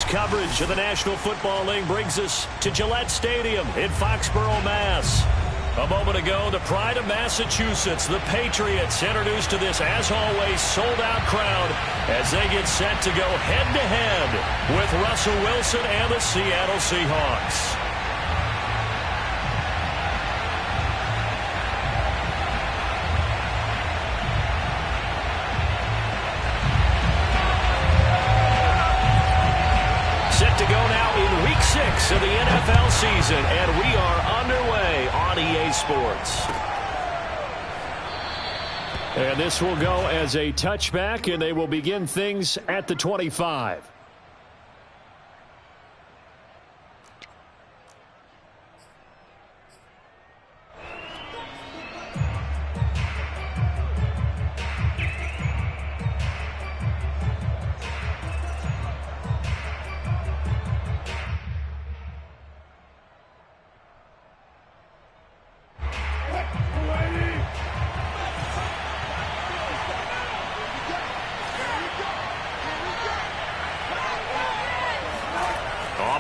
coverage of the National Football League brings us to Gillette Stadium in Foxborough, Mass. A moment ago, the pride of Massachusetts, the Patriots, introduced to this, as always, sold-out crowd as they get set to go head-to-head with Russell Wilson and the Seattle Seahawks. Set to go now in Week 6 of the NFL season, and we are underway on EA Sports. And this will go as a touchback, and they will begin things at the 25.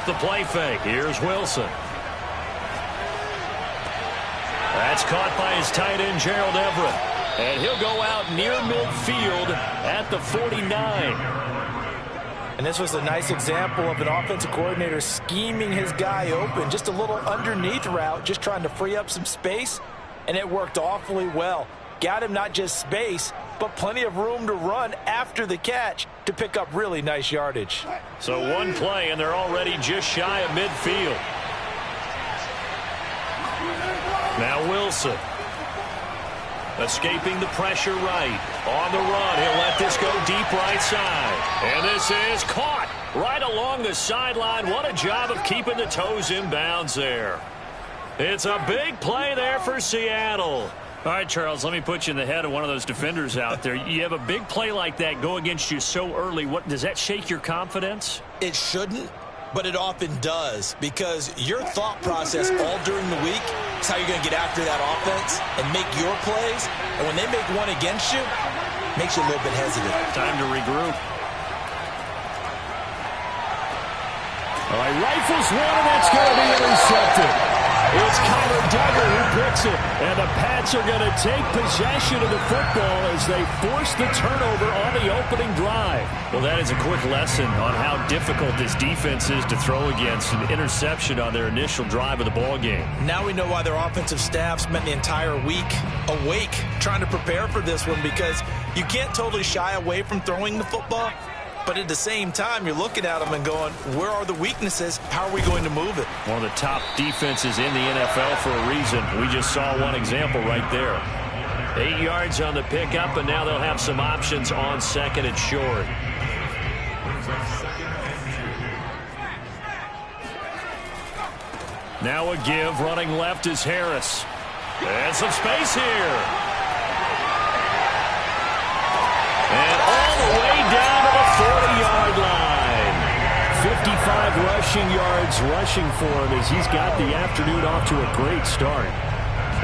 The play fake. Here's Wilson. That's caught by his tight end, Gerald Everett. And he'll go out near midfield at the 49. And this was a nice example of an offensive coordinator scheming his guy open. Just a little underneath route, just trying to free up some space. And it worked awfully well. Got him not just space, but plenty of room to run after the catch to pick up really nice yardage. So one play, and they're already just shy of midfield. Now Wilson. Escaping the pressure right. On the run, he'll let this go deep right side. And this is caught right along the sideline. What a job of keeping the toes in bounds there. It's a big play there for Seattle. All right, Charles, let me put you in the head of one of those defenders out there. You have a big play like that go against you so early. What does that shake your confidence? It shouldn't, but it often does, because your thought process all during the week is how you're going to get after that offense and make your plays. And when they make one against you, it makes you a little bit hesitant. Time to regroup. All right, rifles one, and that's going to be intercepted. It's Connor Duggar who picks it, and the Pats are going to take possession of the football as they force the turnover on the opening drive. Well, that is a quick lesson on how difficult this defense is to throw against an interception on their initial drive of the ball game. Now we know why their offensive staff spent the entire week awake trying to prepare for this one, because you can't totally shy away from throwing the football. But at the same time, you're looking at them and going, where are the weaknesses? How are we going to move it? One of the top defenses in the NFL for a reason. We just saw one example right there. 8 yards on the pickup, and now they'll have some options on second and short. Now a give. Running left is Harris. And some space here. And all the way down to the 40-yard line. 55 rushing yards rushing for him as he's got the afternoon off to a great start.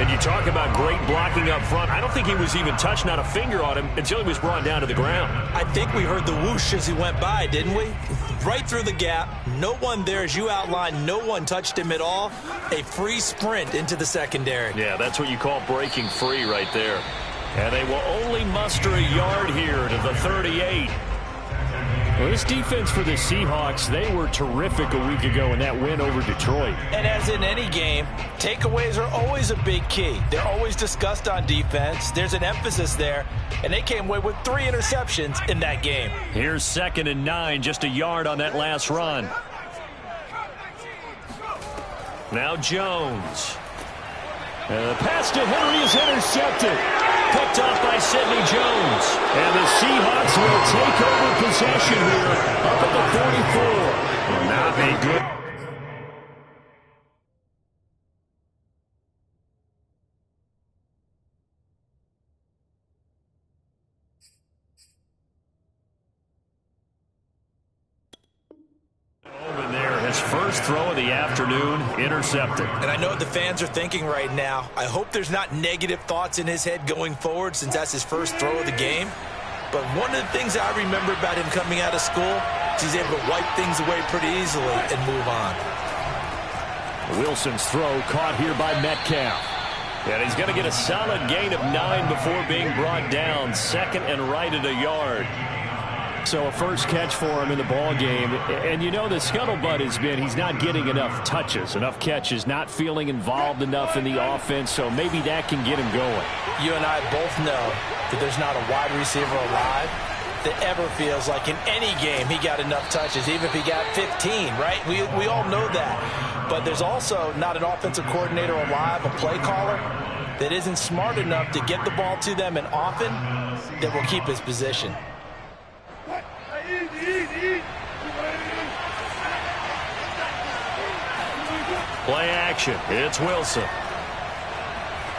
And you talk about great blocking up front. I don't think he was even touched, not a finger on him, until he was brought down to the ground. I think we heard the whoosh as he went by, didn't we? Right through the gap. No one there, as you outlined. No one touched him at all. A free sprint into the secondary. Yeah, that's what you call breaking free right there. And they will only muster a yard here to the 38. Well, this defense for the Seahawks, they were terrific a week ago in that win over Detroit. And as in any game, takeaways are always a big key. They're always discussed on defense. There's an emphasis there. And they came away with 3 interceptions in that game. Here's 2nd and 9, just a yard on that last run. Now Jones. The pass to Henry is intercepted. Picked off by Sidney Jones. And the Seahawks will take over possession here up at the 44. Will not be good. First throw of the afternoon, intercepted. And I know what the fans are thinking right now. I hope there's not negative thoughts in his head going forward, since that's his first throw of the game. But one of the things I remember about him coming out of school, He's able to wipe things away pretty easily and move on. Wilson's throw caught here by Metcalf. And he's going to get a solid gain of 9 before being brought down. Second and right at a yard. So a first catch for him in the ball game. And you know the scuttlebutt has been he's not getting enough touches, enough catches, not feeling involved enough in the offense. So maybe that can get him going. You and I both know that there's not a wide receiver alive that ever feels like in any game he got enough touches, even if he got 15, right? We all know that. But there's also not an offensive coordinator alive, a play caller, that isn't smart enough to get the ball to them and often that will keep his position. Play action. It's Wilson.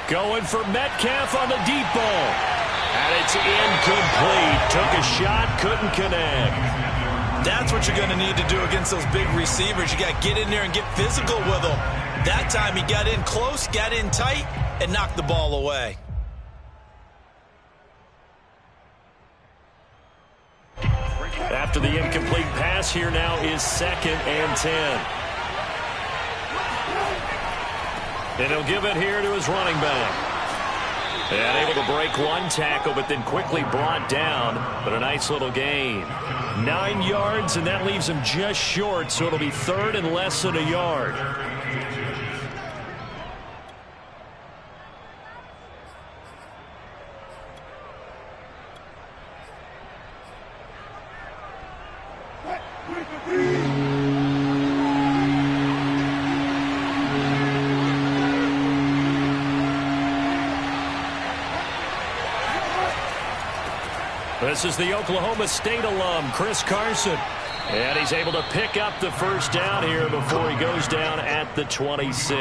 Going for Metcalf on the deep ball. And it's incomplete. Took a shot, couldn't connect. That's what you're going to need to do against those big receivers. You got to get in there and get physical with them. That time he got in close, got in tight, and knocked the ball away. After the incomplete pass, here now is 2nd and 10. And he'll give it here to his running back. And able to break one tackle, but then quickly brought down. But a nice little gain. 9 yards, and that leaves him just short, so it'll be 3rd and less than a yard. This is the Oklahoma State alum, Chris Carson. And he's able to pick up the first down here before he goes down at the 26.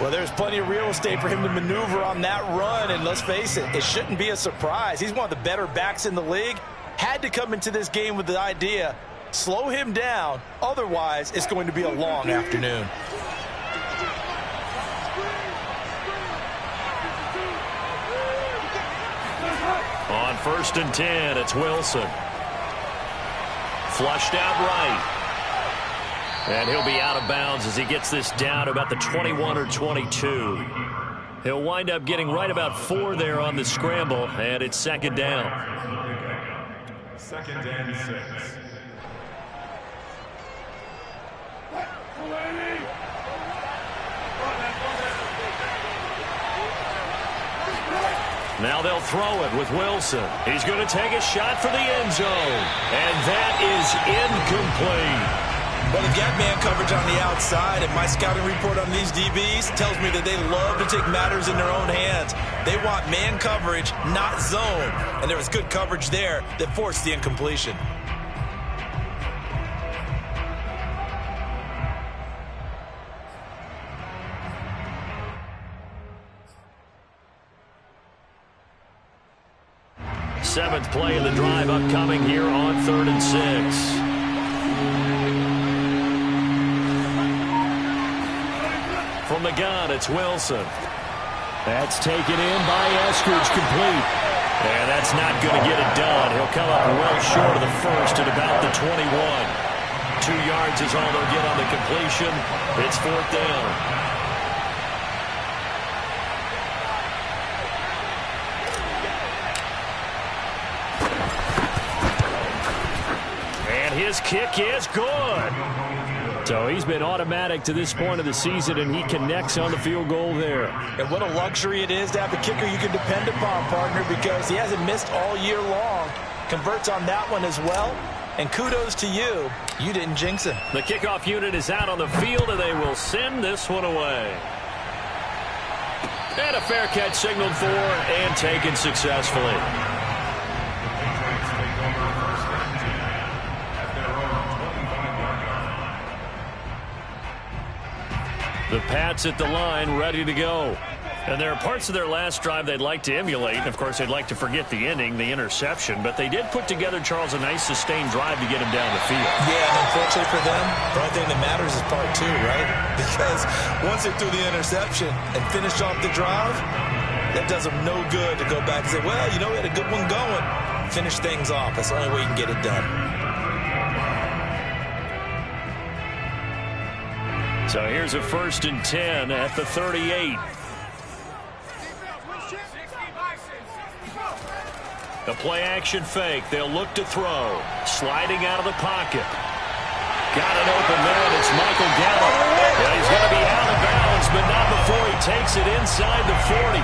Well, there's plenty of real estate for him to maneuver on that run, and let's face it, it shouldn't be a surprise. He's one of the better backs in the league. Had to come into this game with the idea, slow him down, otherwise it's going to be a long afternoon. On 1st and 10, it's Wilson. Flushed out right. And he'll be out of bounds as he gets this down to about the 21 or 22. He'll wind up getting right about 4 there on the scramble, and it's 2nd down. 2nd and 6. Now they'll throw it with Wilson. He's going to take a shot for the end zone. And that is incomplete. Well, they've got man coverage on the outside, and my scouting report on these DBs tells me that they love to take matters in their own hands. They want man coverage, not zone. And there was good coverage there that forced the incompletion. Seventh play of the drive upcoming here on 3rd and 6. From the gun, it's Wilson. That's taken in by Eskridge, complete. And that's not going to get it done. He'll come up well short of the first at about the 21. 2 yards is all they'll get on the completion. It's 4th down. His kick is good. So he's been automatic to this point of the season, and he connects on the field goal there. And what a luxury it is to have a kicker you can depend upon, partner, because he hasn't missed all year long. Converts on that one as well. And kudos to you. You didn't jinx him. The kickoff unit is out on the field, and they will send this one away. And a fair catch signaled for and taken successfully. The Pats at the line, ready to go. And there are parts of their last drive they'd like to emulate. And, of course, they'd like to forget the ending, the interception. But they did put together, Charles, a nice sustained drive to get him down the field. Yeah, and unfortunately for them, the only thing that matters is part 2, right? Because once they threw the interception and finished off the drive, that does them no good to go back and say, well, you know, we had a good one going. Finish things off. That's the only way you can get it done. So here's a 1st and 10 at the 38. The play action fake. They'll look to throw. Sliding out of the pocket. Got it open there, and it's Michael Gallup. Yeah, he's going to be out of bounds, but not before he takes it inside the 40.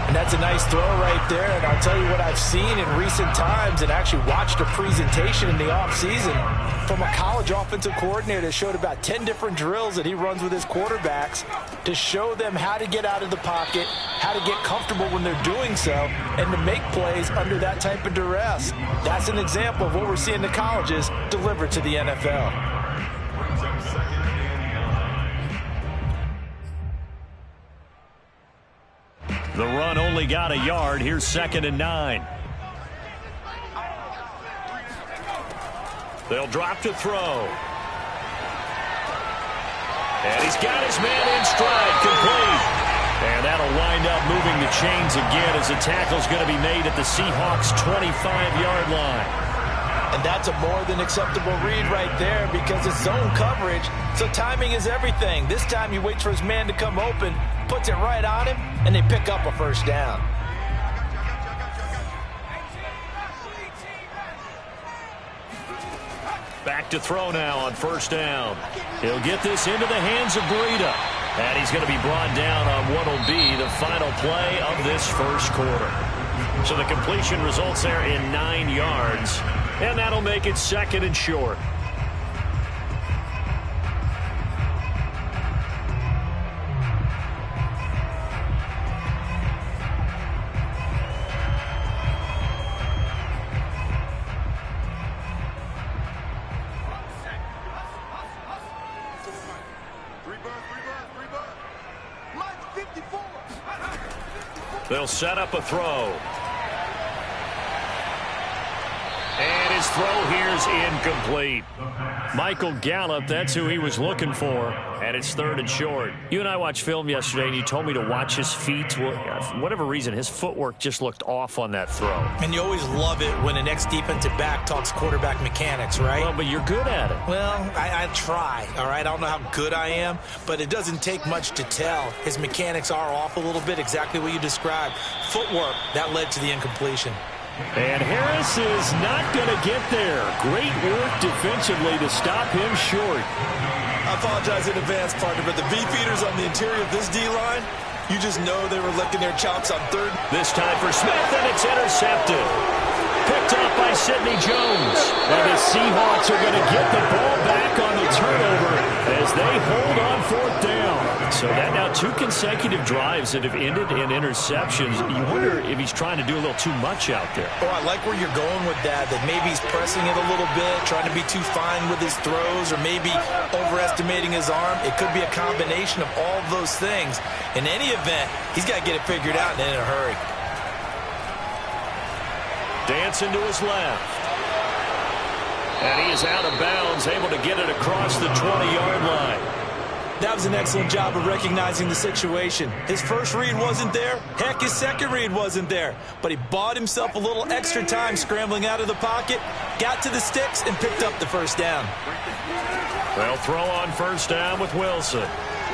And that's a nice throw right there. And I'll tell you what I've seen in recent times and actually watched a presentation in the offseason from a college offensive coordinator that showed about 10 different drills that he runs with his quarterbacks to show them how to get out of the pocket, how to get comfortable when they're doing so, and to make plays under that type of duress. That's an example of what we're seeing the colleges deliver to the NFL. The run only got a yard. Here's 2nd and 9. They'll drop to throw. And he's got his man in stride, complete. And that'll wind up moving the chains again as the tackle's going to be made at the Seahawks' 25-yard line. And that's a more than acceptable read right there because it's zone coverage, so timing is everything. This time he waits for his man to come open, puts it right on him, and they pick up a 1st down. Back to throw now on 1st down. He'll get this into the hands of Breida. And he's going to be brought down on what will be the final play of this 1st quarter. So the completion results there in 9 yards. And that'll make it 2nd and short. They'll set up a throw. And his throw here's incomplete. Michael Gallup, that's who he was looking for. And it's 3rd and short. You and I watched film yesterday, and you told me to watch his feet. Well, for whatever reason, his footwork just looked off on that throw. And you always love it when an ex-defensive back talks quarterback mechanics, right? Well, but you're good at it. Well, I try, all right? I don't know how good I am, but it doesn't take much to tell. His mechanics are off a little bit, exactly what you described. Footwork, that led to the incompletion. And Harris is not going to get there. Great work defensively to stop him short. I apologize in advance, partner, but the beefeaters on the interior of this D-line, you just know they were licking their chops on 3rd. This time for Smith, and it's intercepted. Picked up by Sidney Jones. And the Seahawks are going to get the ball back on the turnover as they hold on 4th down. So that now 2 consecutive drives that have ended in interceptions. You wonder if he's trying to do a little too much out there. Oh, I like where you're going with that maybe he's pressing it a little bit, trying to be too fine with his throws, or maybe overestimating his arm. It could be a combination of all of those things. In any event, he's got to get it figured out and in a hurry. Dancing to his left. And he is out of bounds, able to get it across the 20-yard line. That was an excellent job of recognizing the situation. His first read wasn't there. Heck, his second read wasn't there. But he bought himself a little extra time scrambling out of the pocket, got to the sticks, and picked up the 1st down. They'll throw on 1st down with Wilson.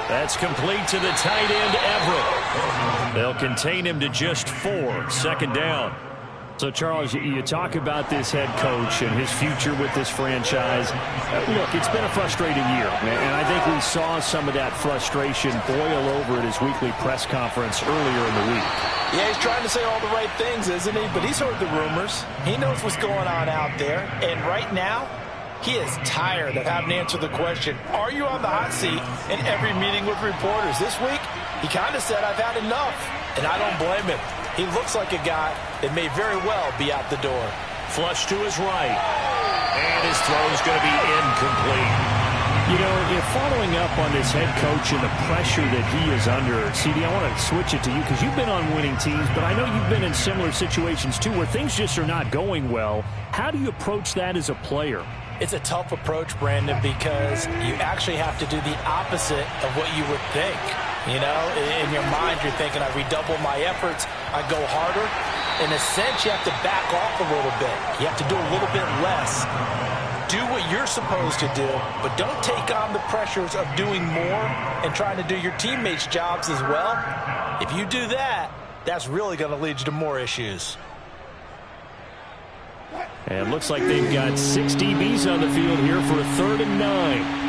That's complete to the tight end, Everett. They'll contain him to just 4. 2nd down. So, Charles, you talk about this head coach and his future with this franchise. Look, it's been a frustrating year, and I think we saw some of that frustration boil over at his weekly press conference earlier in the week. Yeah, he's trying to say all the right things, isn't he? But he's heard the rumors. He knows what's going on out there. And right now, he is tired of having to answer the question, are you on the hot seat in every meeting with reporters? This week, he kind of said, I've had enough. And I don't blame him. He looks like a guy that may very well be out the door. Flush to his right. And his throw is going to be incomplete. You know, if following up on this head coach and the pressure that he is under, CD, I want to switch it to you because you've been on winning teams, but I know you've been in similar situations too where things just are not going well. How do you approach that as a player? It's a tough approach, Brandon, because you actually have to do the opposite of what you would think. You know, in your mind, you're thinking, I redouble my efforts, I go harder. In a sense, you have to back off a little bit. You have to do a little bit less. do what you're supposed to do, but don't take on the pressures of doing more and trying to do your teammates' jobs as well. If you do that, that's really going to lead you to more issues. And looks like they've got 6 DBs on the field here for a 3rd and 9.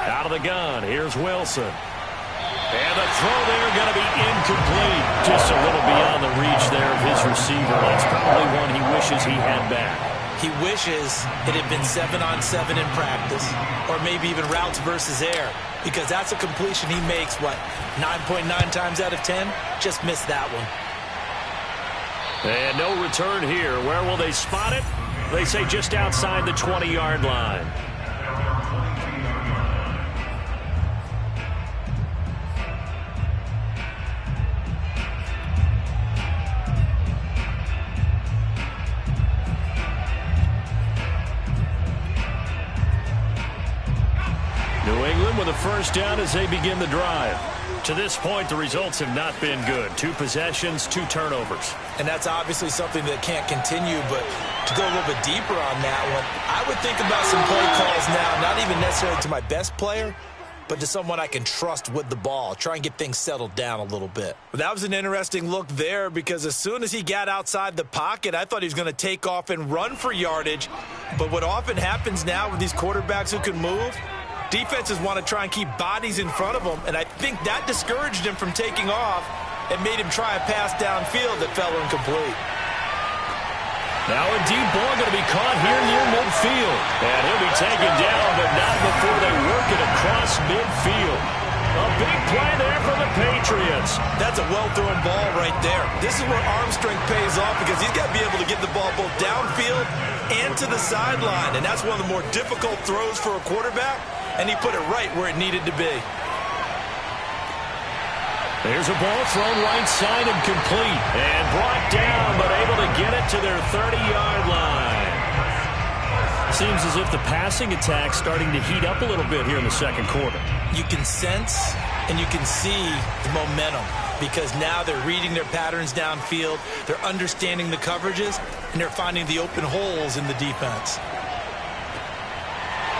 Out of the gun, here's Wilson. And the throw there going to be incomplete. Just a little beyond the reach there of his receiver. That's probably one he wishes he had back. He wishes it had been 7-on-7 in practice, or maybe even routes versus air, because that's a completion he makes, 9.9 times out of 10? Just missed that one. And no return here. Where will they spot it? They say just outside the 20-yard line. New England with a first down as they begin the drive. To this point, the results have not been good. 2 possessions, 2 turnovers. And that's obviously something that can't continue, but to go a little bit deeper on that one, I would think about some play calls now, not even necessarily to my best player, but to someone I can trust with the ball. Try and get things settled down a little bit. But that was an interesting look there, because as soon as he got outside the pocket, I thought he was going to take off and run for yardage. But what often happens now with these quarterbacks who can move, defenses want to try and keep bodies in front of them, and I think that discouraged him from taking off and made him try a pass downfield that fell incomplete. Now a deep ball going to be caught here near midfield. And he'll be taken down, but not before they work it across midfield. A big play there for the Patriots. That's a well-thrown ball right there. This is where arm strength pays off, because he's got to be able to get the ball both downfield and to the sideline, and that's one of the more difficult throws for a quarterback. And he put it right where it needed to be. There's a ball thrown right side and complete. And brought down, but able to get it to their 30-yard line. Seems as if the passing attack's starting to heat up a little bit here in the second quarter. You can sense and you can see the momentum, because now they're reading their patterns downfield, they're understanding the coverages, and they're finding the open holes in the defense.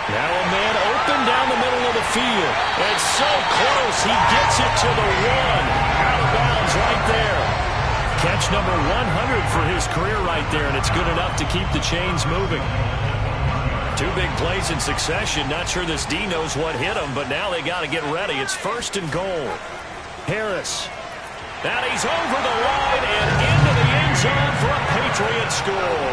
Now a man open down the middle of the field. And so close, he gets it to the 1. Out of bounds right there. Catch number 100 for his career right there, and it's good enough to keep the chains moving. 2 big plays in succession. Not sure this D knows what hit him, but now they got to get ready. It's 1st and goal. Harris. And he's over the line and into the end zone for a Patriot score.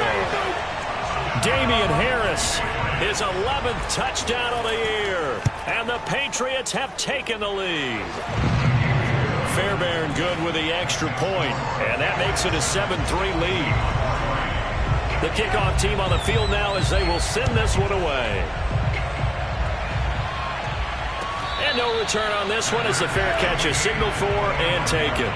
Damian Harris, his 11th touchdown of the year. And the Patriots have taken the lead. Fairbairn good with the extra point, and that makes it a 7-3 lead. The kickoff team on the field now as they will send this one away. And no return on this one as the fair catch is signaled for and taken.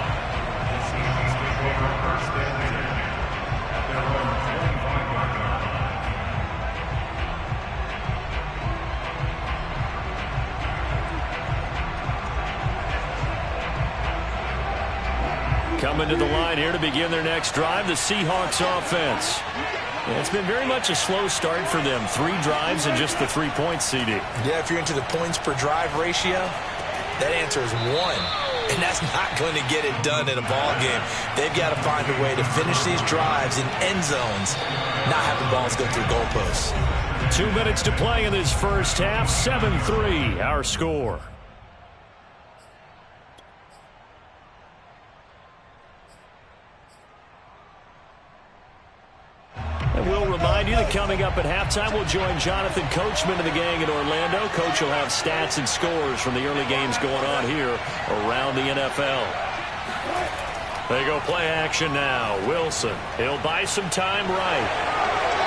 Coming to the line here to begin their next drive, the Seahawks offense. Yeah, it's been very much a slow start for them. 3 drives and just the 3 points, CD. Yeah, if you're into the points per drive ratio, that answer is 1. And that's not going to get it done in a ball game. They've got to find a way to finish these drives in end zones, not having balls go through goalposts. 2 minutes to play in this first half. 7-3, our score. And we'll remind you that coming up at halftime, we'll join Jonathan Coachman and the gang in Orlando. Coach will have stats and scores from the early games going on here around the NFL. They go play action now. Wilson, he'll buy some time right.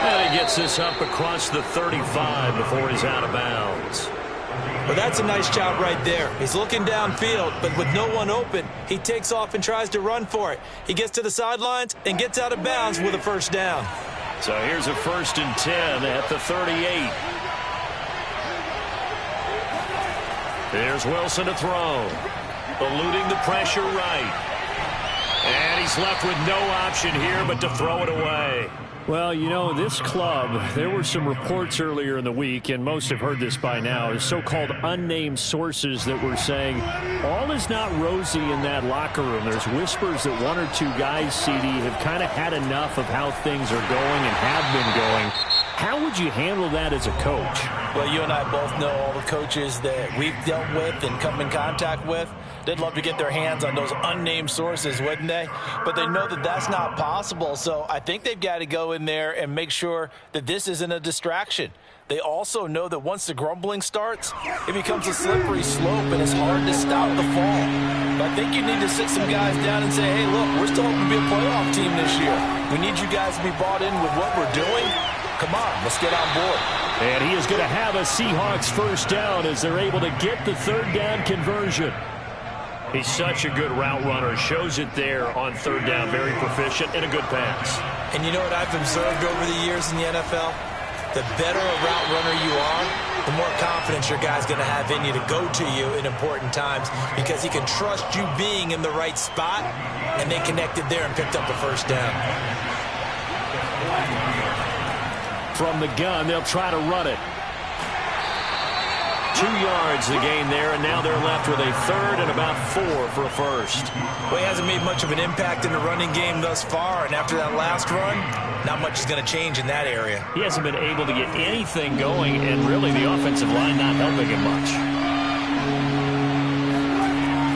And he gets this up across the 35 before he's out of bounds. Well, that's a nice job right there. He's looking downfield, but with no one open, he takes off and tries to run for it. He gets to the sidelines and gets out of bounds with a first down. So here's a 1st and 10 at the 38. There's Wilson to throw. Eluding the pressure right. And he's left with no option here but to throw it away. Well, you know, this club, there were some reports earlier in the week, and most have heard this by now, so-called unnamed sources that were saying all is not rosy in that locker room. There's whispers that one or two guys, CD, have kind of had enough of how things are going and have been going. How would you handle that as a coach? Well, you and I both know all the coaches that we've dealt with and come in contact with. They'd love to get their hands on those unnamed sources, wouldn't they? But they know that that's not possible, so I think they've got to go in there and make sure that this isn't a distraction. They also know that once the grumbling starts, it becomes a slippery slope and it's hard to stop the fall. But I think you need to sit some guys down and say, hey, look, we're still hoping to be a playoff team this year. We need you guys to be bought in with what we're doing. Come on, let's get on board. And he is going to have a Seahawks 1st down as they're able to get the 3rd down conversion. He's such a good route runner. Shows it there on 3rd down. Very proficient and a good pass. And you know what I've observed over the years in the NFL? The better a route runner you are, the more confidence your guy's going to have in you to go to you in important times because he can trust you being in the right spot, and they connected there and picked up the 1st down. From the gun, they'll try to run it. 2 yards the gain there, and now they're left with a 3rd and about 4 for a 1st. Well, he hasn't made much of an impact in the running game thus far, and after that last run, not much is going to change in that area. He hasn't been able to get anything going, and really the offensive line not helping him much.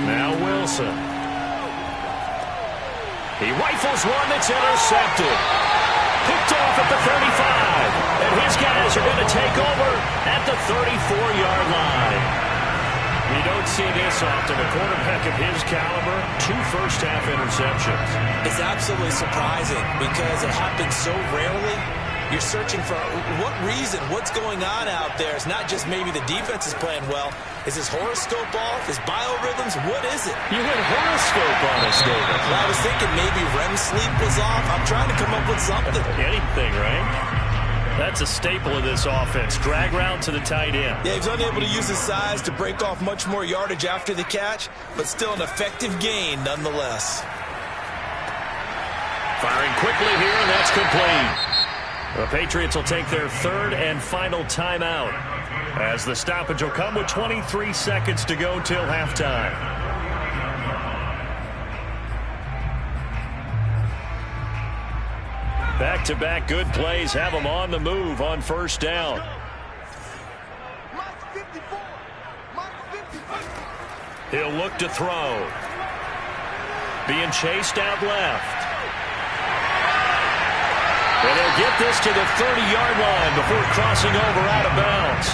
Now Wilson. He rifles one that's intercepted. Picked off at the 35. And his guys are going to take over at the 34-yard line. You don't see this often. A quarterback of his caliber, 2 first-half interceptions. It's absolutely surprising because it happens so rarely. You're searching for what reason, what's going on out there. It's not just maybe the defense is playing well. Is his horoscope off? His biorhythms? What is it? You had horoscope on us, David. Well, I was thinking maybe REM sleep was off. I'm trying to come up with something. Anything, right? That's a staple of this offense. Drag route to the tight end. Yeah, he's unable to use his size to break off much more yardage after the catch, but still an effective gain nonetheless. Firing quickly here, and that's complete. The Patriots will take their 3rd and final timeout as the stoppage will come with 23 seconds to go till halftime. Back-to-back good plays have them on the move on 1st down. He'll look to throw. Being chased out left. And they'll get this to the 30-yard line before crossing over out of bounds.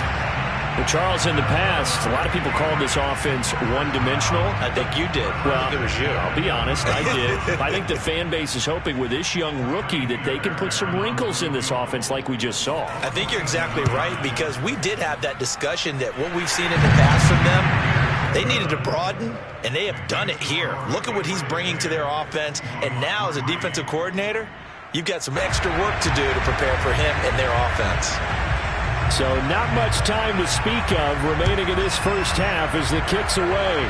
Well, Charles, in the past, a lot of people called this offense one-dimensional. I think you did. Well, I think it was you. I'll be honest, I did. I think the fan base is hoping with this young rookie that they can put some wrinkles in this offense like we just saw. I think you're exactly right because we did have that discussion that what we've seen in the past from them, they needed to broaden, and they have done it here. Look at what he's bringing to their offense, and now as a defensive coordinator, you've got some extra work to do to prepare for him and their offense. So not much time to speak of remaining in this 1st half as the kick's away.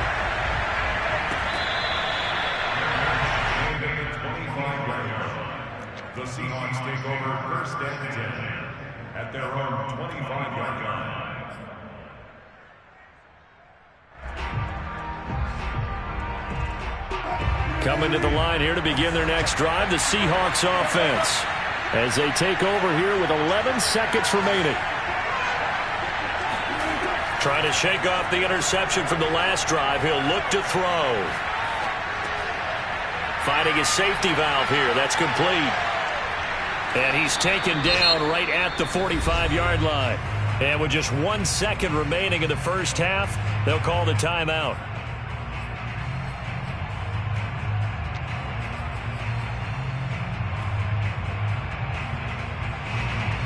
The Seahawks take over 1st and 10 at their own 25-yard line. Coming to the line here to begin their next drive, the Seahawks offense, as they take over here with 11 seconds remaining. Trying to shake off the interception from the last drive. He'll look to throw. Finding his safety valve here. That's complete. And he's taken down right at the 45-yard line. And with just 1 second remaining in the 1st half, they'll call the timeout.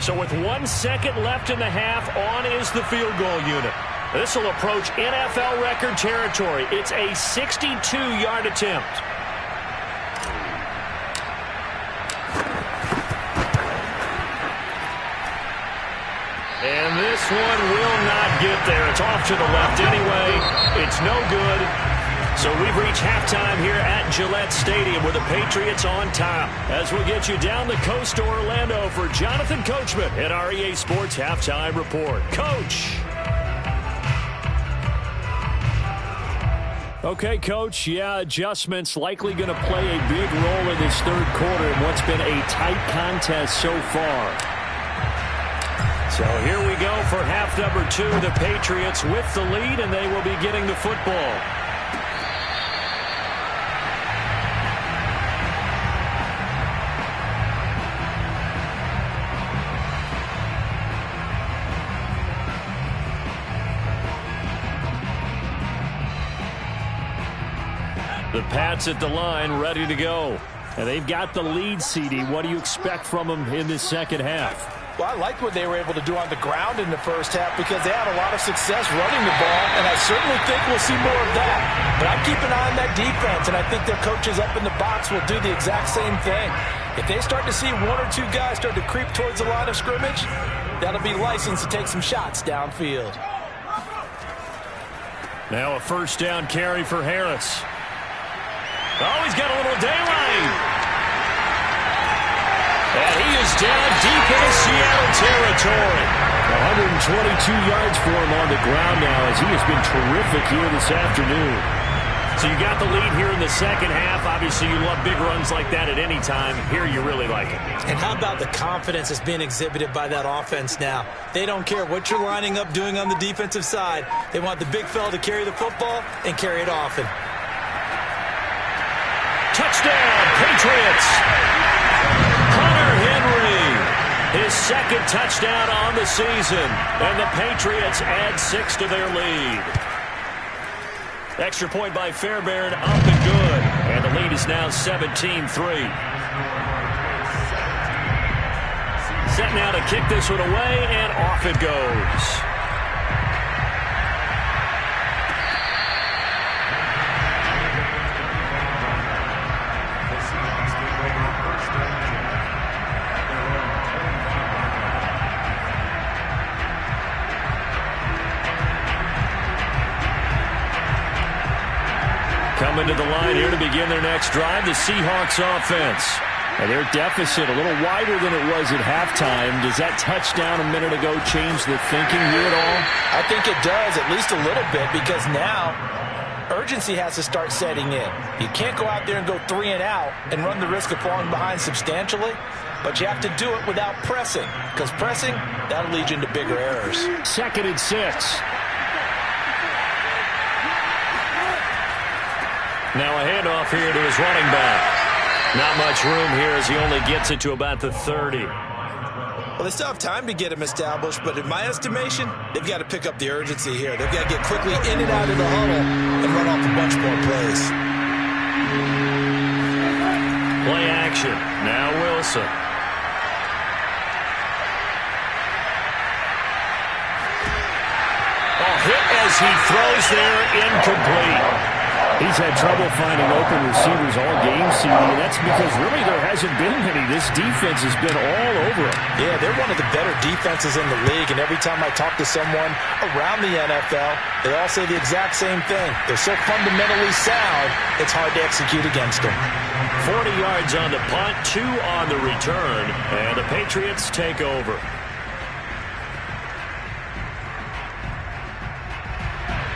So with 1 second left in the half, on is the field goal unit. This will approach NFL record territory. It's a 62-yard attempt. And this one will not get there. It's off to the left anyway. It's no good. So we've reached halftime here at Gillette Stadium with the Patriots on top. As we'll get you down the coast to Orlando for Jonathan Coachman at our EA Sports Halftime Report. Coach. Okay, Coach, adjustments likely going to play a big role in this third quarter in what's been a tight contest so far. So here we go for half number 2. The Patriots with the lead, and they will be getting the football. The Pats at the line, ready to go. And they've got the lead, CD. What do you expect from them in this second half? Well, I like what they were able to do on the ground in the first half because they had a lot of success running the ball, and I certainly think we'll see more of that. But I keep an eye on that defense, and I think their coaches up in the box will do the exact same thing. If they start to see 1 or 2 guys start to creep towards the line of scrimmage, that'll be licensed to take some shots downfield. Now a first down carry for Harris. Oh, he's got a little daylight. And he is down deep in Seattle territory. 122 yards for him on the ground now as he has been terrific here this afternoon. So you got the lead here in the second half. Obviously, you love big runs like that at any time. Here you really like it. And how about the confidence that's being exhibited by that offense now? They don't care what you're lining up doing on the defensive side. They want the big fella to carry the football and carry it often. Touchdown, Patriots. Hunter Henry, his second touchdown on the season. And the Patriots add 6 to their lead. Extra point by Fairbairn, up and good. And the lead is now 17-3. Set now to kick this one away, and off it goes. Coming to the line here to begin their next drive, the Seahawks offense. And their deficit a little wider than it was at halftime. Does that touchdown a minute ago change the thinking here at all? I think it does, at least a little bit, because now urgency has to start setting in. You can't go out there and go 3 and out and run the risk of falling behind substantially, but you have to do it without pressing, because pressing, that'll lead you into bigger errors. 2nd and 6. Now a handoff here to his running back. Not much room here as he only gets it to about the 30. Well, they still have time to get him established, but in my estimation, they've got to pick up the urgency here. They've got to get quickly in and out of the huddle and run off a bunch more plays. Play action. Now Wilson. Hit as he throws there, incomplete. He's had trouble finding open receivers all game, CD, and that's because really there hasn't been many. This defense has been all over him. Yeah, they're one of the better defenses in the league, and every time I talk to someone around the NFL, they all say the exact same thing. They're so fundamentally sound, it's hard to execute against them. 40 yards on the punt, 2 on the return, and the Patriots take over.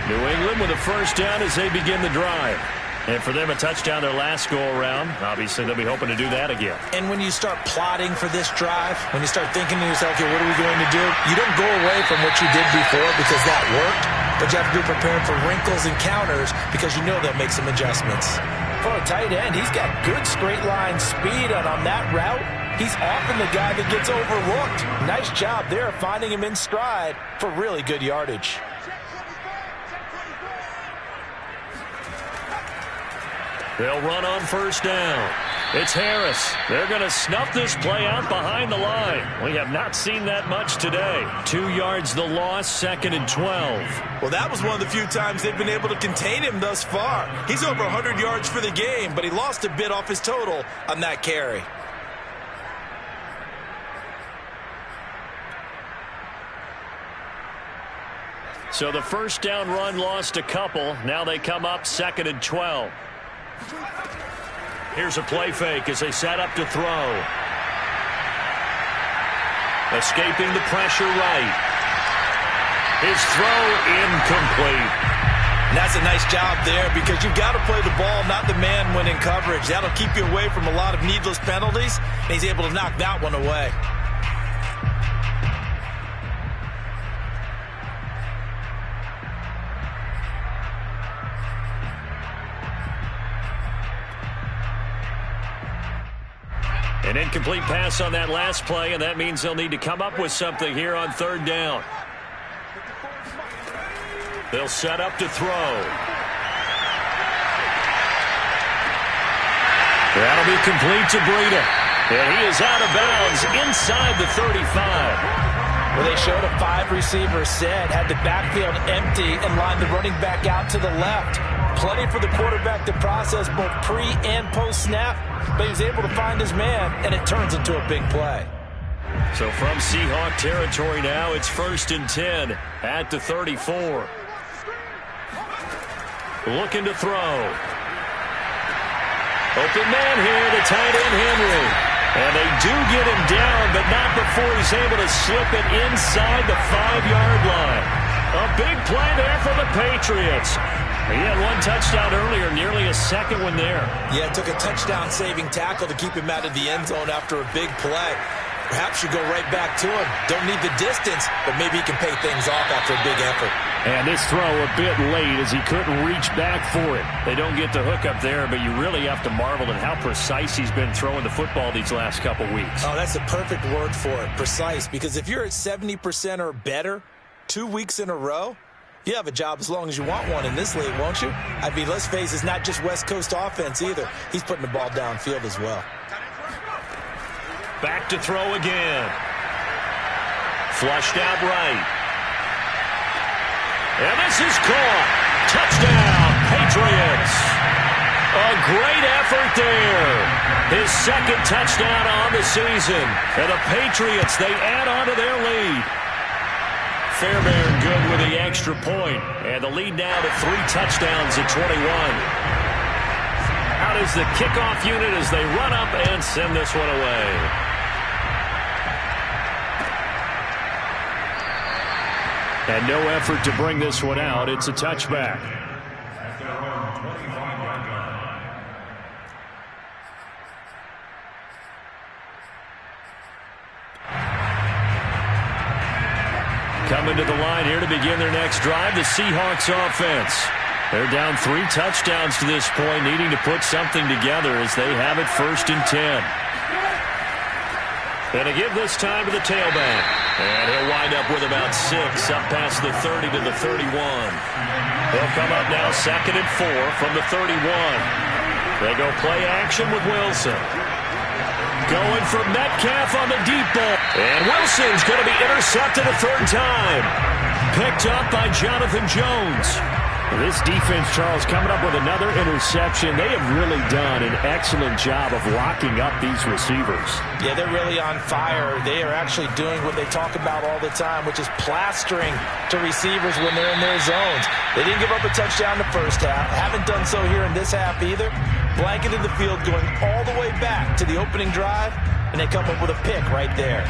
New England with a first down as they begin the drive. And for them, a touchdown their last go-around. Obviously, they'll be hoping to do that again. And when you start plotting for this drive, when you start thinking to yourself, okay, what are we going to do? You don't go away from what you did before because that worked, but you have to be prepared for wrinkles and counters because you know they'll make some adjustments. For a tight end, he's got good straight-line speed, and on that route, he's often the guy that gets overlooked. Nice job there finding him in stride for really good yardage. They'll run on first down. It's Harris. They're going to snuff this play out behind the line. We have not seen that much today. 2 yards the loss, 2nd and 12. Well, that was one of the few times they've been able to contain him thus far. He's over 100 yards for the game, but he lost a bit off his total on that carry. So the first down run lost a couple. Now they come up 2nd and 12. Here's a play fake as they set up to throw. Escaping the pressure right. His throw incomplete. And that's a nice job there because you've got to play the ball, not the man when in coverage. That'll keep you away from a lot of needless penalties, and he's able to knock that one away. An incomplete pass on that last play, and that means they'll need to come up with something here on 3rd down. They'll set up to throw. That'll be complete to Breida. And he is out of bounds inside the 35. Well, they showed a 5-receiver set, had the backfield empty, and lined the running back out to the left. Plenty for the quarterback to process both pre- and post-snap, but he was able to find his man, and it turns into a big play. So from Seahawk territory now, it's 1st and 10 at the 34. Looking to throw. Open man here, the tight end Henry. And they do get him down, but not before he's able to slip it inside the 5-yard line. A big play there for the Patriots. He had one touchdown earlier, nearly a second one there. Yeah, it took a touchdown-saving tackle to keep him out of the end zone after a big play. Perhaps you go right back to him. Don't need the distance, but maybe he can pay things off after a big effort. And this throw a bit late as he couldn't reach back for it. They don't get the hook up there, but you really have to marvel at how precise he's been throwing the football these last couple weeks. Oh, that's a perfect word for it, precise, because if you're at 70% or better 2 weeks in a row, you have a job as long as you want one in this league, won't you? I mean, let's face it, it's not just West Coast offense either. He's putting the ball downfield as well. Back to throw again. Flushed out right. And this is caught. Touchdown, Patriots. A great effort there. His 2nd touchdown on the season. And the Patriots, they add on to their lead. Fairbairn good with the extra point. And the lead now to 3 touchdowns at 21. Out is the kickoff unit as they run up and send this one away. And no effort to bring this one out. It's a touchback. At their own 25-yard line. Coming to the line here to begin their next drive, the Seahawks offense. They're down 3 touchdowns to this point, needing to put something together as they have it 1st and 10. And to give this time to the tailback. And he'll wind up with about 6 up past the 30 to the 31. They'll come up now 2nd and 4 from the 31. They go play action with Wilson. Going for Metcalf on the deep ball. And Wilson's going to be intercepted a 3rd time. Picked up by Jonathan Jones. This defense, Charles, coming up with another interception. They have really done an excellent job of locking up these receivers. Yeah, they're really on fire. They are actually doing what they talk about all the time, which is plastering to receivers when they're in their zones. They didn't give up a touchdown the first half. Haven't done so here in this half either. Blanketed the field going all the way back to the opening drive, and they come up with a pick right there.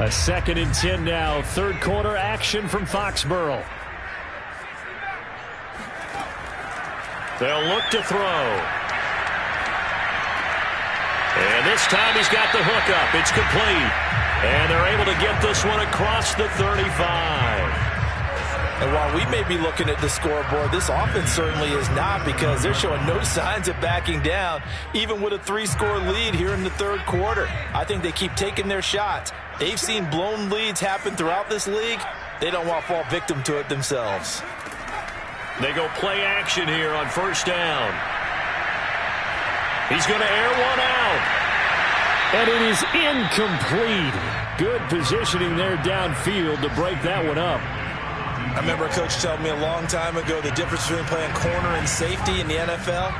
A 2nd and 10 now. 3rd quarter action from Foxborough. They'll look to throw. And this time he's got the hook up. It's complete. And they're able to get this one across the 35. And while we may be looking at the scoreboard, this offense certainly is not, because they're showing no signs of backing down, even with a 3-score lead here in the 3rd quarter. I think they keep taking their shots. They've seen blown leads happen throughout this league. They don't want to fall victim to it themselves. They go play action here on 1st down. He's going to air one out. And it is incomplete. Good positioning there downfield to break that one up. I remember a coach telling me a long time ago the difference between playing corner and safety in the NFL.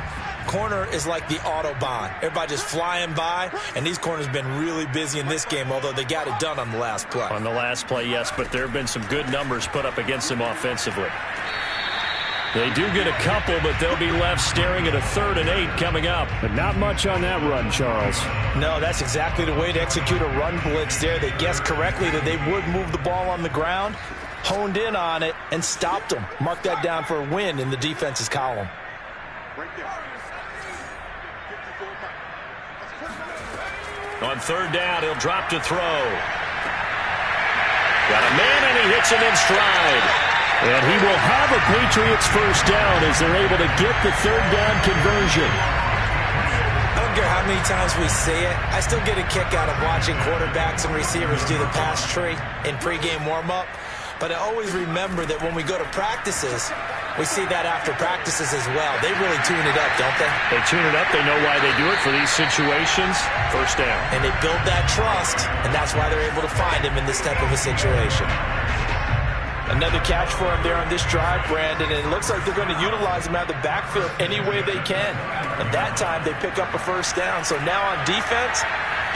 corner is like the Autobahn. Everybody just flying by, and these corners have been really busy in this game, although they got it done on the last play. On the last play, yes, but there have been some good numbers put up against them offensively. They do get a couple, but they'll be left staring at a 3rd and 8 coming up. But not much on that run, Charles. No, that's exactly the way to execute a run blitz there. They guessed correctly that they would move the ball on the ground, honed in on it, and stopped them. Mark that down for a win in the defense's column. On 3rd down, he'll drop to throw. Got a man, and he hits him in stride. And he will have a Patriots first down as they're able to get the 3rd down conversion. I don't care how many times we see it. I still get a kick out of watching quarterbacks and receivers do the pass tree in pregame warm-up. But I always remember that when we go to practices, we see that after practices as well. They really tune it up, don't they? They tune it up. They know why they do it for these situations. First down. And they build that trust, and that's why they're able to find him in this type of a situation. Another catch for him there on this drive, Brandon, and it looks like they're going to utilize him out of the backfield any way they can. And that time they pick up a first down. So now on defense,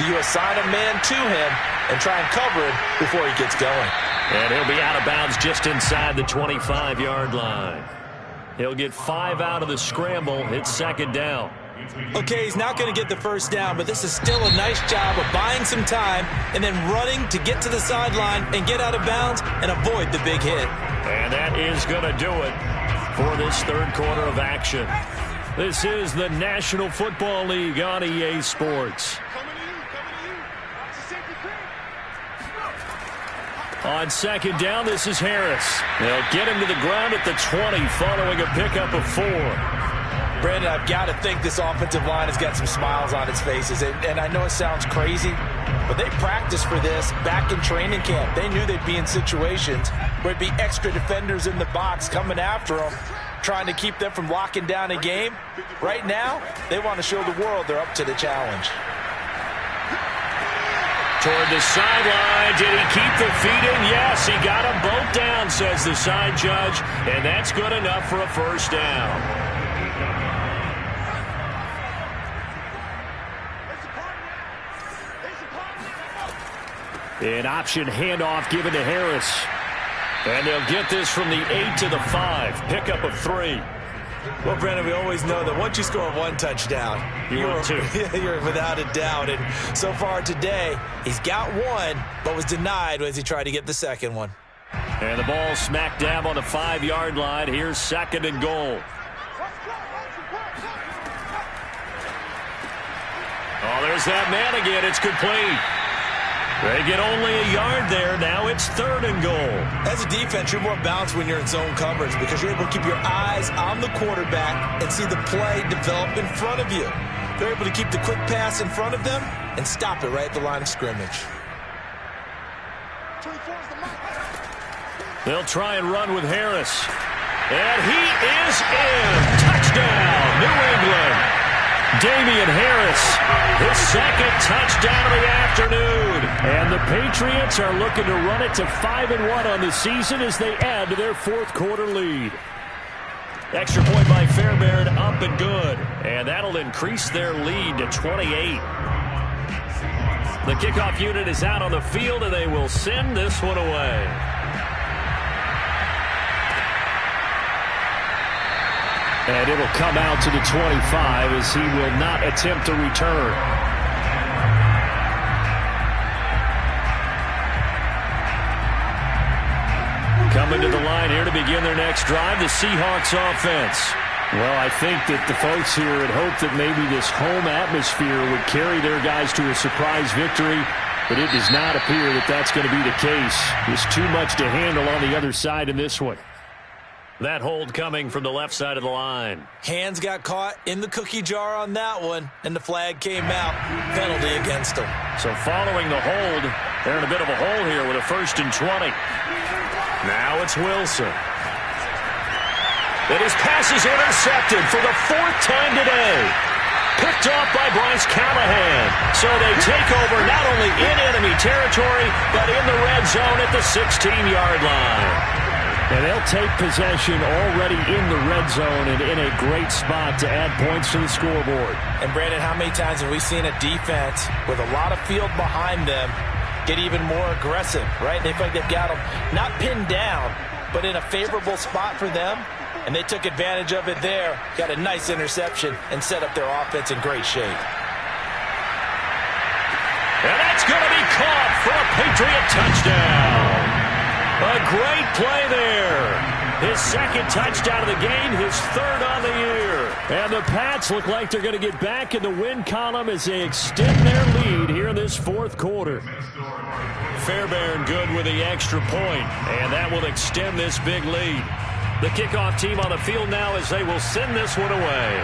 you assign a man to him and try and cover him before he gets going. And he'll be out of bounds just inside the 25-yard line. He'll get 5 out of the scramble. It's 2nd down. Okay, he's not going to get the first down, but this is still a nice job of buying some time and then running to get to the sideline and get out of bounds and avoid the big hit. And that is going to do it for this 3rd quarter of action. This is the National Football League on EA Sports. On 2nd down, this is Harris. They'll get him to the ground at the 20 following a pickup of 4. Brandon, I've got to think this offensive line has got some smiles on its faces. And I know it sounds crazy, but they practiced for this back in training camp. They knew they'd be in situations where it'd be extra defenders in the box coming after them, trying to keep them from locking down a game. Right now, they want to show the world they're up to the challenge. Toward the sideline. Did he keep the feet in? Yes, he got them both down, says the side judge. And that's good enough for a first down. An option handoff given to Harris. And they'll get this from the 8 to the 5. Pickup of 3. Well, Brandon, we always know that once you score 1 touchdown, you're without a doubt. And so far today, he's got 1, but was denied as he tried to get the 2nd one. And the ball smack dab on the 5-yard line. Here's 2nd and goal. Oh, there's that man again. It's complete. They get only a yard there. Now it's 3rd and goal. As a defense, you're more balanced when you're in zone coverage because you're able to keep your eyes on the quarterback and see the play develop in front of you. They're able to keep the quick pass in front of them and stop it right at the line of scrimmage. They'll try and run with Harris. And he is in. Touchdown, New England. Damian Harris, his 2nd touchdown of the afternoon. And the Patriots are looking to run it to 5-1 on the season as they add to their 4th quarter lead. Extra point by Fairbairn, up and good. And that'll increase their lead to 28. The kickoff unit is out on the field, and they will send this one away. And it'll come out to the 25 as he will not attempt to return. Coming to the line here to begin their next drive, the Seahawks offense. Well, I think that the folks here had hoped that maybe this home atmosphere would carry their guys to a surprise victory, but it does not appear that that's going to be the case. There's too much to handle on the other side in this one. That hold coming from the left side of the line. Hands got caught in the cookie jar on that one, and the flag came out. Penalty against them. So following the hold, they're in a bit of a hole here with a 1st and 20. Now it's Wilson. And his pass is intercepted for the 4th time today. Picked off by Bryce Callahan. So they take over not only in enemy territory, but in the red zone at the 16-yard line. And they'll take possession already in the red zone and in a great spot to add points to the scoreboard. And, Brandon, how many times have we seen a defense with a lot of field behind them get even more aggressive, right? They feel like they've got them not pinned down, but in a favorable spot for them, and they took advantage of it there, got a nice interception, and set up their offense in great shape. And that's going to be caught for a Patriot touchdown. A great play there. His second touchdown of the game, his third on the year. And the Pats look like they're going to get back in the win column as they extend their lead here in this fourth quarter. Fairbairn good with the extra point, and that will extend this big lead. The kickoff team on the field now as they will send this one away.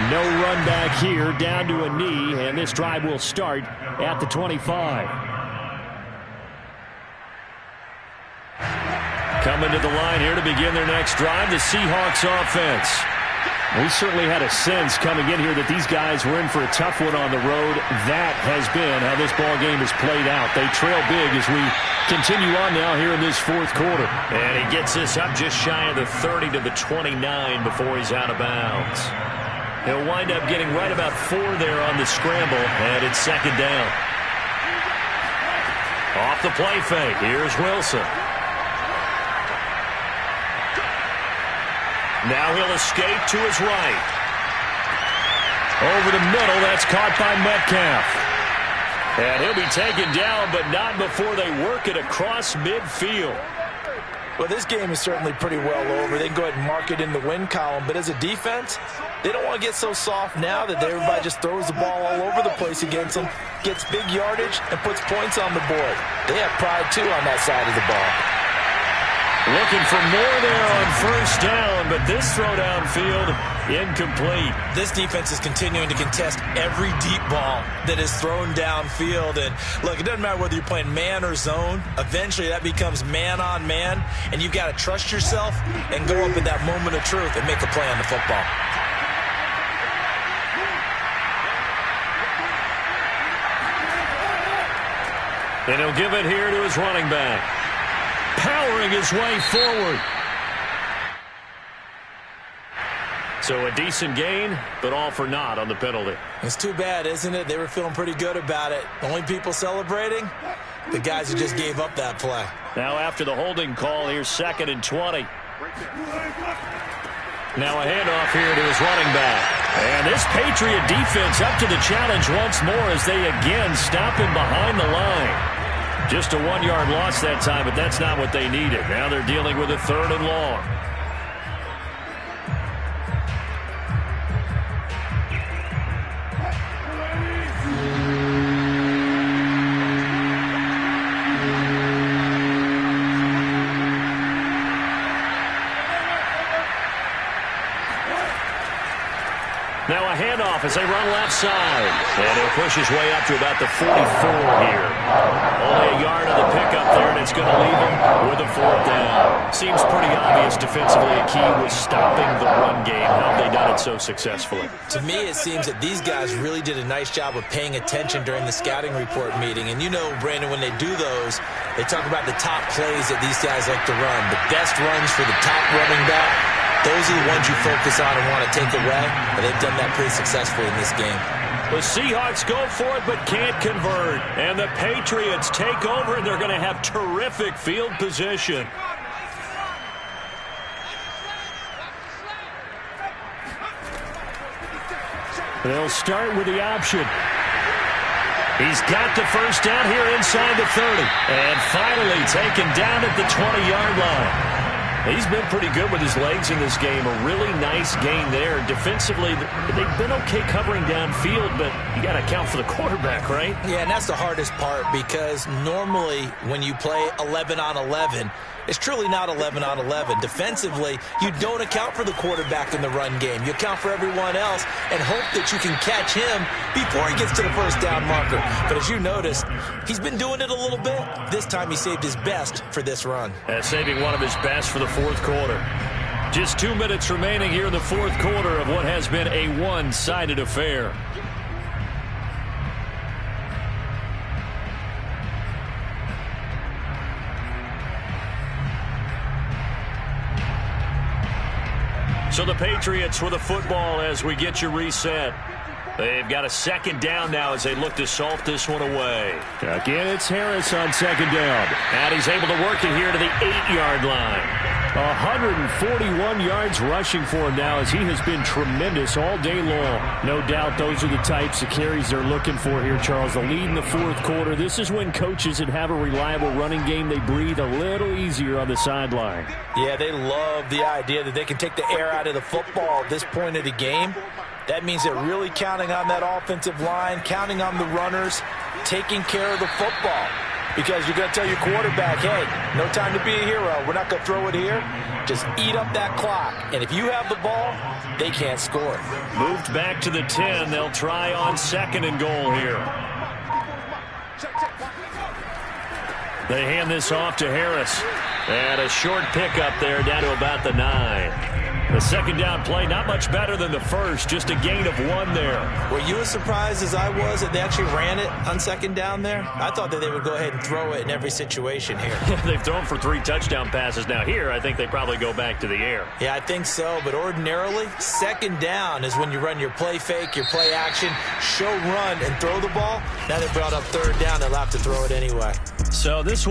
No run back here, down to a knee, and this drive will start at the 25. Coming to the line here to begin their next drive, the Seahawks offense. We certainly had a sense coming in here that these guys were in for a tough one on the road. That has been how this ball game has played out. They trail big as we continue on now here in this fourth quarter. And he gets this up just shy of the 30 to the 29 before he's out of bounds. He'll wind up getting right about 4 there on the scramble, and it's second down. Off the play fake, here's Wilson. Now he'll escape to his right. Over the middle, that's caught by Metcalf. And he'll be taken down, but not before they work it across midfield. Well, this game is certainly pretty well over. They can go ahead and mark it in the win column. But as a defense, they don't want to get so soft now that everybody just throws the ball all over the place against them, gets big yardage, and puts points on the board. They have pride, too, on that side of the ball. Looking for more there on first down, but this throw downfield incomplete. This defense is continuing to contest every deep ball that is thrown downfield. And look, it doesn't matter whether you're playing man or zone. Eventually that becomes man on man, and you've got to trust yourself and go up at that moment of truth and make a play on the football. And he'll give it here to his running back. Powering his way forward. So a decent gain, but all for naught on the penalty. It's too bad, isn't it? They were feeling pretty good about it. The only people celebrating, the guys who just gave up that play. Now after the holding call, here's 2nd and 20. Now a handoff here to his running back. And this Patriot defense up to the challenge once more as they again stop him behind the line. Just a 1-yard loss that time, but that's not what they needed. Now they're dealing with a 3rd and long. Now a handoff as they run left side. And he'll push his way up to about the 44 here. Only a yard of the pickup there, and it's going to leave him with a 4th down. Seems pretty obvious defensively a key was stopping the run game. How have they done it so successfully? To me, it seems that these guys really did a nice job of paying attention during the scouting report meeting. And you know, Brandon, when they do those, they talk about the top plays that these guys like to run. The best runs for the top running back. Those are the ones you focus on and want to take away, and they've done that pretty successfully in this game. The Seahawks go for it but can't convert. And the Patriots take over, and they're going to have terrific field position. They'll start with the option. He's got the first down here inside the 30. And finally taken down at the 20-yard line. He's been pretty good with his legs in this game. A really nice gain there. Defensively, they've been okay covering downfield, but you got to account for the quarterback, right? Yeah, and that's the hardest part because normally when you play 11 on 11, it's truly not 11 on 11. Defensively, you don't account for the quarterback in the run game. You account for everyone else and hope that you can catch him before he gets to the first down marker. But as you noticed, he's been doing it a little bit. This time he saved his best for this run. Saving one of his best for the fourth quarter. Just 2 minutes remaining here in the fourth quarter of what has been a one-sided affair. So the Patriots with a football as we get you reset. They've got a second down now as they look to salt this one away. Again, it's Harris on second down. And he's able to work it here to the 8-yard line. 141 yards rushing for him now as he has been tremendous all day long. No doubt those are the types of carries they're looking for here, Charles. The lead in the fourth quarter. This is when coaches that have a reliable running game, they breathe a little easier on the sideline. Yeah, they love the idea that they can take the air out of the football at this point of the game. That means they're really counting on that offensive line, counting on the runners, taking care of the football. Because you're going to tell your quarterback, hey, no time to be a hero. We're not going to throw it here. Just eat up that clock. And if you have the ball, they can't score. Moved back to the 10. They'll try on second and goal here. They hand this off to Harris. And a short pickup there down to about the 9. The second down play, not much better than the first, just a gain of 1 there. Were you as surprised as I was that they actually ran it on second down there? I thought that they would go ahead and throw it in every situation here. They've thrown for 3 touchdown passes. Now here, I think they probably go back to the air. Yeah, I think so, but ordinarily, second down is when you run your play fake, your play action, show run, and throw the ball. Now they brought up third down, they'll have to throw it anyway. So this will